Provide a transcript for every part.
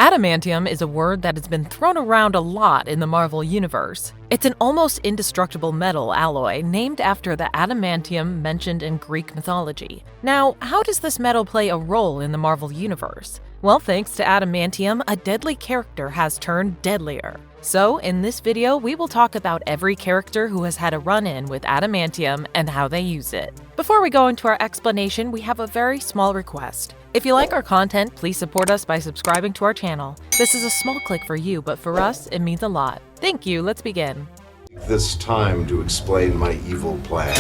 Adamantium is a word that has been thrown around a lot in the Marvel Universe. It's an almost indestructible metal alloy named after the adamantium mentioned in Greek mythology. Now, how does this metal play a role in the Marvel Universe? Well, thanks to adamantium, a deadly character has turned deadlier. So, in this video, we will talk about every character who has had a run-in with adamantium and how they use it. Before we go into our explanation, we have a very small request. If you like our content, please support us by subscribing to our channel. This is a small click for you, but for us, it means a lot. Thank you, let's begin. This time to explain my evil plan.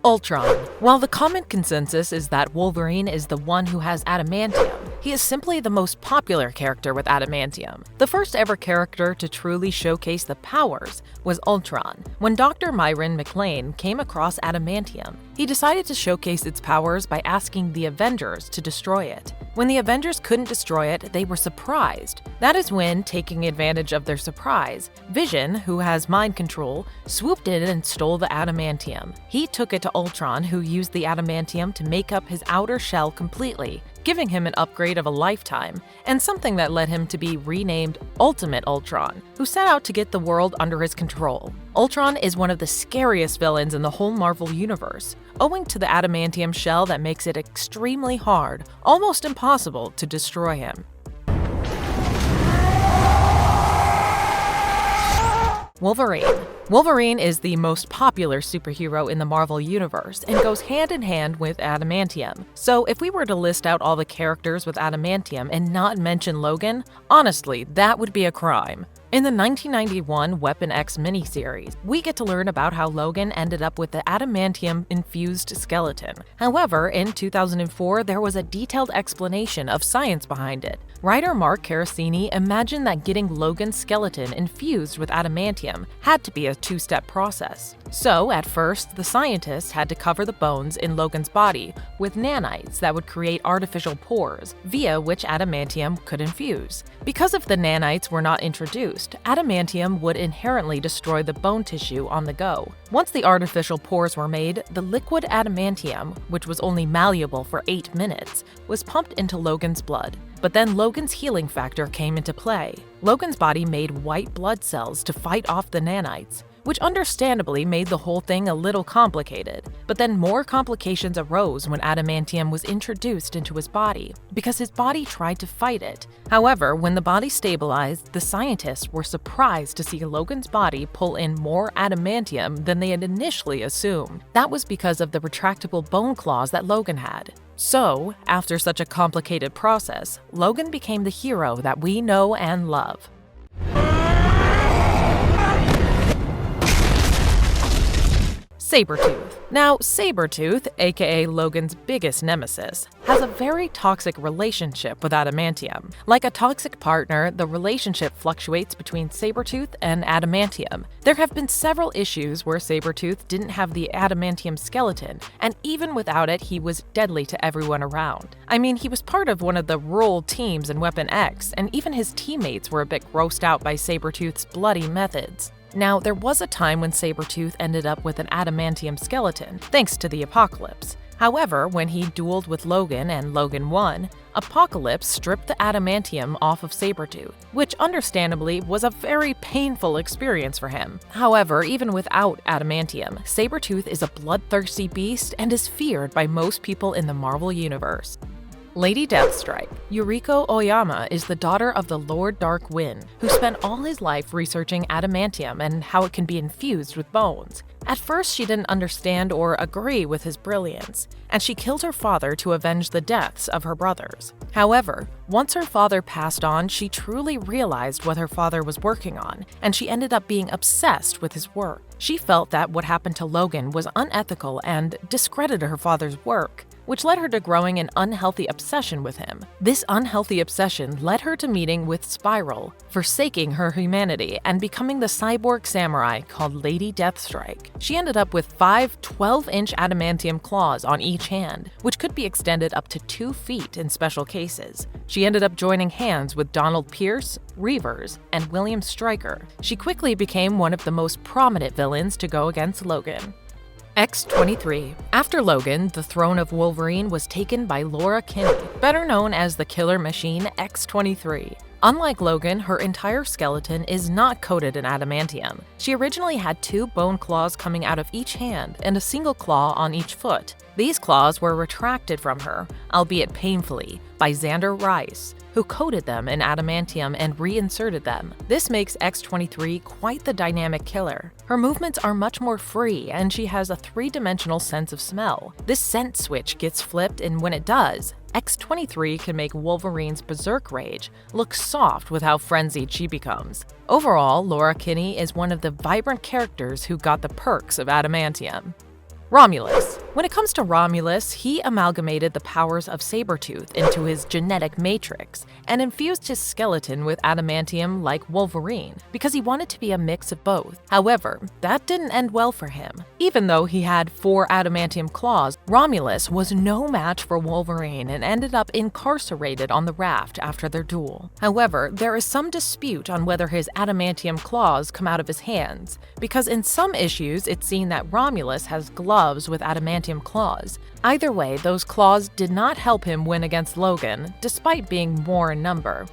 Ultron. While the common consensus is that Wolverine is the one who has adamantium, he is simply the most popular character with adamantium. The first ever character to truly showcase the powers was Ultron. When Dr. Myron McLean came across adamantium, he decided to showcase its powers by asking the Avengers to destroy it. When the Avengers couldn't destroy it, they were surprised. That is when, taking advantage of their surprise, Vision, who has mind control, swooped in and stole the adamantium. He took it to Ultron, who used the adamantium to make up his outer shell completely, giving him an upgrade of a lifetime, and something that led him to be renamed Ultimate Ultron, who set out to get the world under his control. Ultron is one of the scariest villains in the whole Marvel Universe, owing to the adamantium shell that makes it extremely hard, almost impossible, to destroy him. Wolverine. Wolverine is the most popular superhero in the Marvel Universe and goes hand in hand with adamantium. So if we were to list out all the characters with adamantium and not mention Logan, honestly, that would be a crime. In the 1991 Weapon X miniseries, we get to learn about how Logan ended up with the adamantium-infused skeleton. However, in 2004, there was a detailed explanation of science behind it. Writer Mark Carosini imagined that getting Logan's skeleton infused with adamantium had to be a two-step process. So, at first, the scientists had to cover the bones in Logan's body with nanites that would create artificial pores, via which adamantium could infuse. Because if the nanites were not introduced, adamantium would inherently destroy the bone tissue on the go. Once the artificial pores were made, the liquid adamantium, which was only malleable for 8 minutes, was pumped into Logan's blood. But then Logan's healing factor came into play. Logan's body made white blood cells to fight off the nanites, which understandably made the whole thing a little complicated. But then more complications arose when adamantium was introduced into his body, because his body tried to fight it. However, when the body stabilized, the scientists were surprised to see Logan's body pull in more adamantium than they had initially assumed. That was because of the retractable bone claws that Logan had. So, after such a complicated process, Logan became the hero that we know and love. Sabertooth. Now, Sabertooth, aka Logan's biggest nemesis, has a very toxic relationship with adamantium. Like a toxic partner, the relationship fluctuates between Sabertooth and adamantium. There have been several issues where Sabertooth didn't have the adamantium skeleton, and even without it, he was deadly to everyone around. I mean, he was part of one of the role teams in Weapon X, and even his teammates were a bit grossed out by Sabertooth's bloody methods. Now, there was a time when Sabertooth ended up with an adamantium skeleton, thanks to the Apocalypse. However, when he dueled with Logan and Logan won, Apocalypse stripped the adamantium off of Sabertooth, which understandably was a very painful experience for him. However, even without adamantium, Sabertooth is a bloodthirsty beast and is feared by most people in the Marvel Universe. Lady Deathstrike. Yuriko Oyama is the daughter of the Lord Darkwind, who spent all his life researching adamantium and how it can be infused with bones. At first, she didn't understand or agree with his brilliance, and she killed her father to avenge the deaths of her brothers. However, once her father passed on, she truly realized what her father was working on, and she ended up being obsessed with his work. She felt that what happened to Logan was unethical and discredited her father's work, which led her to growing an unhealthy obsession with him. This unhealthy obsession led her to meeting with Spiral, forsaking her humanity and becoming the cyborg samurai called Lady Deathstrike. She ended up with 5 12-inch adamantium claws on each hand, which could be extended up to 2 feet in special cases. She ended up joining hands with Donald Pierce, Reavers, and William Stryker. She quickly became one of the most prominent villains to go against Logan. X-23. After Logan, the throne of Wolverine was taken by Laura Kinney, better known as the killer machine X-23. Unlike Logan, her entire skeleton is not coated in adamantium. She originally had 2 bone claws coming out of each hand and a single claw on each foot. These claws were retracted from her, albeit painfully, by Xander Rice, who coated them in adamantium and reinserted them. This makes X-23 quite the dynamic killer. Her movements are much more free, and she has a 3-dimensional sense of smell. This scent switch gets flipped, and when it does, X-23 can make Wolverine's berserk rage look soft with how frenzied she becomes. Overall, Laura Kinney is one of the vibrant characters who got the perks of adamantium. Romulus. When it comes to Romulus, he amalgamated the powers of Sabertooth into his genetic matrix and infused his skeleton with adamantium like Wolverine because he wanted to be a mix of both. However, that didn't end well for him. Even though he had 4 adamantium claws, Romulus was no match for Wolverine and ended up incarcerated on the raft after their duel. However, there is some dispute on whether his adamantium claws come out of his hands, because in some issues it's seen that Romulus has gloves with adamantium claws. Either way, those claws did not help him win against Logan, despite being more in number.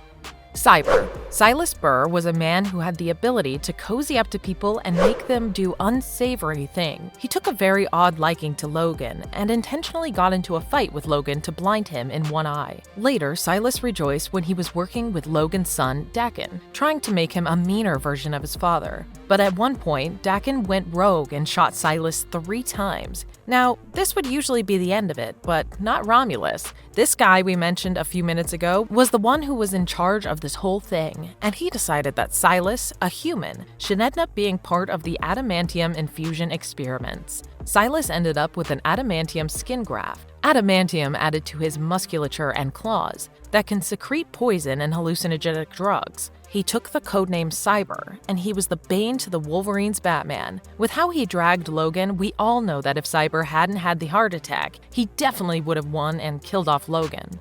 Cyber. Silas Burr was a man who had the ability to cozy up to people and make them do unsavory things. He took a very odd liking to Logan and intentionally got into a fight with Logan to blind him in one eye. Later, Silas rejoiced when he was working with Logan's son, Daken, trying to make him a meaner version of his father. But at one point, Daken went rogue and shot Silas 3 times. Now, this would usually be the end of it, but not Romulus. This guy we mentioned a few minutes ago was the one who was in charge of this whole thing, and he decided that Silas, a human, should end up being part of the adamantium infusion experiments. Silas ended up with an adamantium skin graft, adamantium added to his musculature and claws, that can secrete poison and hallucinogenic drugs. He took the codename Cyber, and he was the bane to the Wolverine's Batman. With how he dragged Logan, we all know that if Cyber hadn't had the heart attack, he definitely would have won and killed off Logan.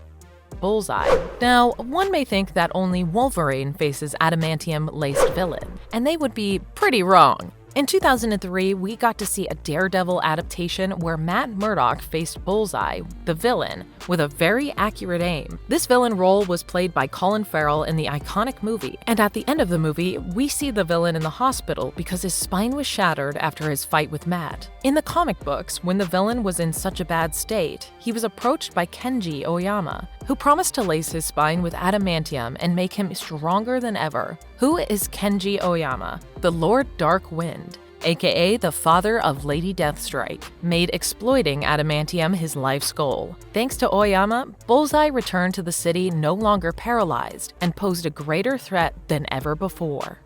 Bullseye. Now, one may think that only Wolverine faces adamantium-laced villain, and they would be pretty wrong. In 2003, we got to see a Daredevil adaptation where Matt Murdock faced Bullseye, the villain, with a very accurate aim. This villain role was played by Colin Farrell in the iconic movie, and at the end of the movie, we see the villain in the hospital because his spine was shattered after his fight with Matt. In the comic books, when the villain was in such a bad state, he was approached by Kenji Oyama, who promised to lace his spine with adamantium and make him stronger than ever. Who is Kenji Oyama? The Lord Dark Wind, aka the father of Lady Deathstrike, made exploiting adamantium his life's goal. Thanks to Oyama, Bullseye returned to the city no longer paralyzed and posed a greater threat than ever before.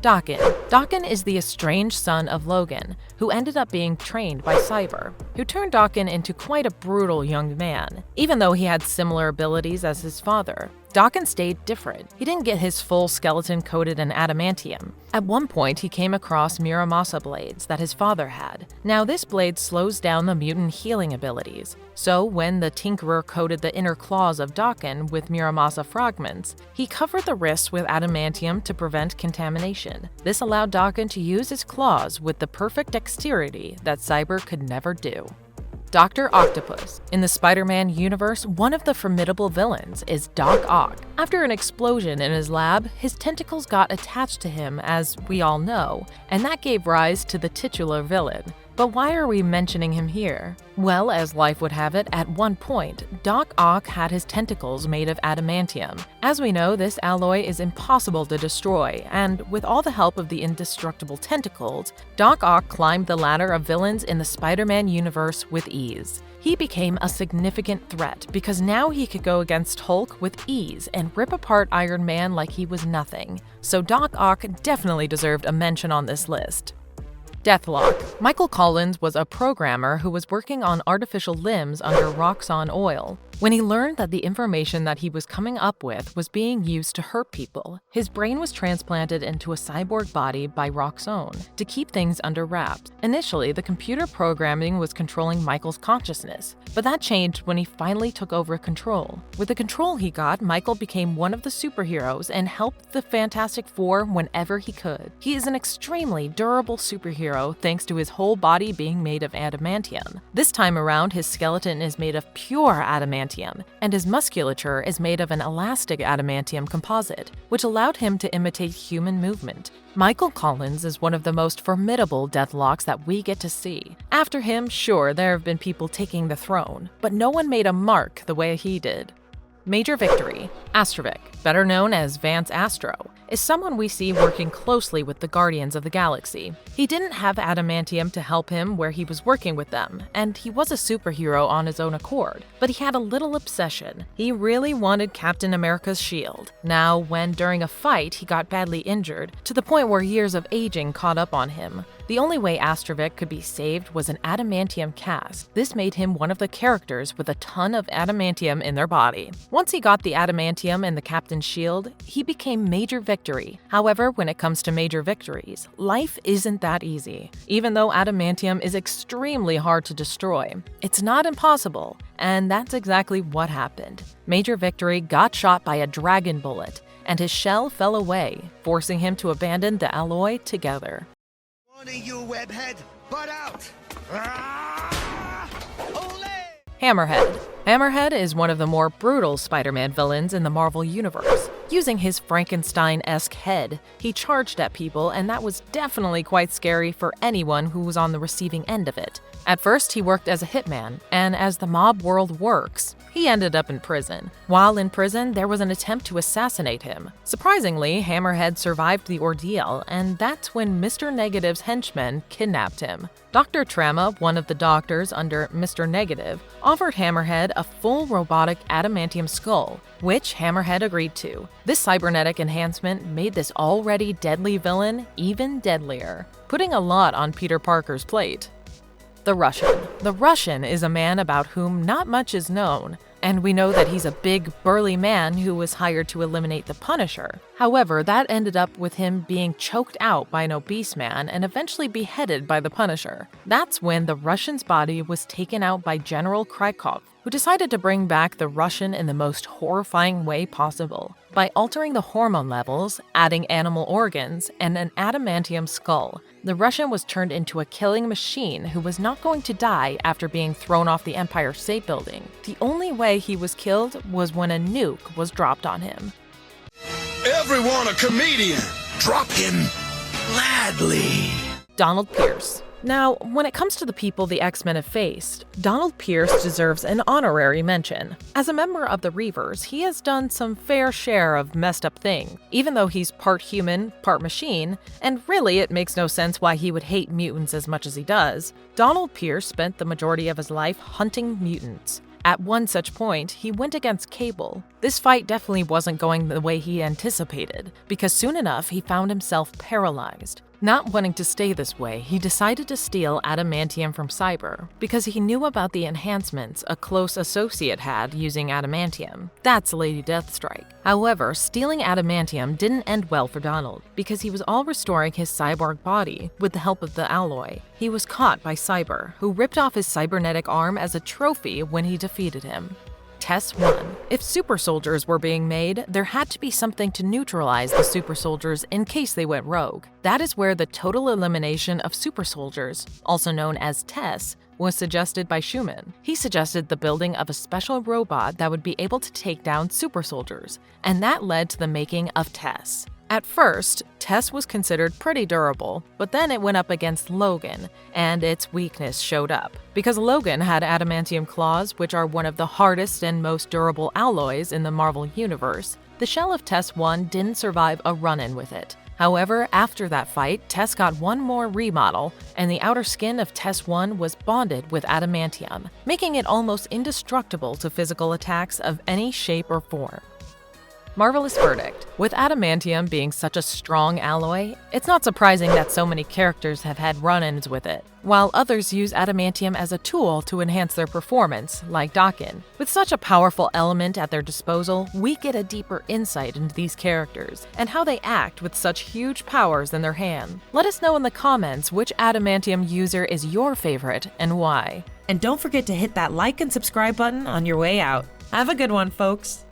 Daken. Daken is the estranged son of Logan, who ended up being trained by Cyber, who turned Daken into quite a brutal young man. Even though he had similar abilities as his father, Daken stayed different. He didn't get his full skeleton coated in adamantium. At one point, he came across Muramasa blades that his father had. Now, this blade slows down the mutant healing abilities. So, when the Tinkerer coated the inner claws of Daken with Muramasa fragments, he covered the wrists with adamantium to prevent contamination. This allowed Daken to use his claws with the perfect dexterity that Cyber could never do. Dr. Octopus. In the Spider-Man universe, one of the formidable villains is Doc Ock. After an explosion in his lab, his tentacles got attached to him, as we all know, and that gave rise to the titular villain. But why are we mentioning him here? Well, as life would have it, at one point, Doc Ock had his tentacles made of adamantium. As we know, this alloy is impossible to destroy, and with all the help of the indestructible tentacles, Doc Ock climbed the ladder of villains in the Spider-Man universe with ease. He became a significant threat because now he could go against Hulk with ease and rip apart Iron Man like he was nothing. So Doc Ock definitely deserved a mention on this list. Deathlock. Michael Collins was a programmer who was working on artificial limbs under Roxxon oil. When he learned that the information that he was coming up with was being used to hurt people, his brain was transplanted into a cyborg body by Roxxon to keep things under wraps. Initially, the computer programming was controlling Michael's consciousness, but that changed when he finally took over control. With the control he got, Michael became one of the superheroes and helped the Fantastic Four whenever he could. He is an extremely durable superhero thanks to his whole body being made of adamantium. This time around, his skeleton is made of pure adamantium, and his musculature is made of an elastic adamantium composite, which allowed him to imitate human movement. Michael Collins is one of the most formidable Deathlocks that we get to see. After him, sure, there have been people taking the throne, but no one made a mark the way he did. Major Victory. Astrovik, better known as Vance Astro, is someone we see working closely with the Guardians of the Galaxy. He didn't have adamantium to help him where he was working with them, and he was a superhero on his own accord, but he had a little obsession. He really wanted Captain America's shield. Now, when during a fight he got badly injured, to the point where years of aging caught up on him, the only way Astrovik could be saved was an adamantium cast. This made him one of the characters with a ton of adamantium in their body. Once he got the adamantium and the Captain's shield, he became Major Victory. However, when it comes to major victories, life isn't that easy. Even though adamantium is extremely hard to destroy, it's not impossible, and that's exactly what happened. Major Victory got shot by a dragon bullet, and his shell fell away, forcing him to abandon the alloy together. One of you, webhead, butt out! Ole! Hammerhead. Hammerhead is one of the more brutal Spider-Man villains in the Marvel Universe. Using his Frankenstein-esque head, he charged at people, and that was definitely quite scary for anyone who was on the receiving end of it. At first, he worked as a hitman, and as the mob world works, he ended up in prison. While in prison, there was an attempt to assassinate him. Surprisingly, Hammerhead survived the ordeal, and that's when Mr. Negative's henchmen kidnapped him. Dr. Trama, one of the doctors under Mr. Negative, offered Hammerhead a full robotic adamantium skull, which Hammerhead agreed to. This cybernetic enhancement made this already deadly villain even deadlier, putting a lot on Peter Parker's plate. The Russian. The Russian is a man about whom not much is known, and we know that he's a big, burly man who was hired to eliminate the Punisher. However, that ended up with him being choked out by an obese man and eventually beheaded by the Punisher. That's when the Russian's body was taken out by General Krykov, who decided to bring back the Russian in the most horrifying way possible, by altering the hormone levels, adding animal organs, and an adamantium skull. The Russian was turned into a killing machine who was not going to die after being thrown off the Empire State Building. The only way he was killed was when a nuke was dropped on him. Everyone a comedian! Drop him gladly! Donald Pierce. Now, when it comes to the people the X-Men have faced, Donald Pierce deserves an honorary mention. As a member of the Reavers, he has done some fair share of messed up things, even though he's part human, part machine, and really it makes no sense why he would hate mutants as much as he does. Donald Pierce spent the majority of his life hunting mutants. At one such point, he went against Cable. This fight definitely wasn't going the way he anticipated, because soon enough he found himself paralyzed. Not wanting to stay this way, he decided to steal adamantium from Cyber, because he knew about the enhancements a close associate had using adamantium. That's Lady Deathstrike. However, stealing adamantium didn't end well for Donald, because he was all restoring his cyborg body with the help of the alloy. He was caught by Cyber, who ripped off his cybernetic arm as a trophy when he defeated him. Tess won. If super soldiers were being made, there had to be something to neutralize the super soldiers in case they went rogue. That is where the total elimination of super soldiers, also known as Tess, was suggested by Schumann. He suggested the building of a special robot that would be able to take down super soldiers, and that led to the making of Tess. At first, Tess was considered pretty durable, but then it went up against Logan, and its weakness showed up. Because Logan had adamantium claws, which are one of the hardest and most durable alloys in the Marvel Universe, the shell of Tess 1 didn't survive a run-in with it. However, after that fight, Tess got one more remodel, and the outer skin of Tess 1 was bonded with adamantium, making it almost indestructible to physical attacks of any shape or form. Marvelous Verdict. With adamantium being such a strong alloy, it's not surprising that so many characters have had run-ins with it. while others use adamantium as a tool to enhance their performance, like Dawan. With such a powerful element at their disposal, we get a deeper insight into these characters and how they act with such huge powers in their hand. Let us know in the comments which adamantium user is your favorite and why. And don't forget to hit that like and subscribe button on your way out. Have a good one, folks!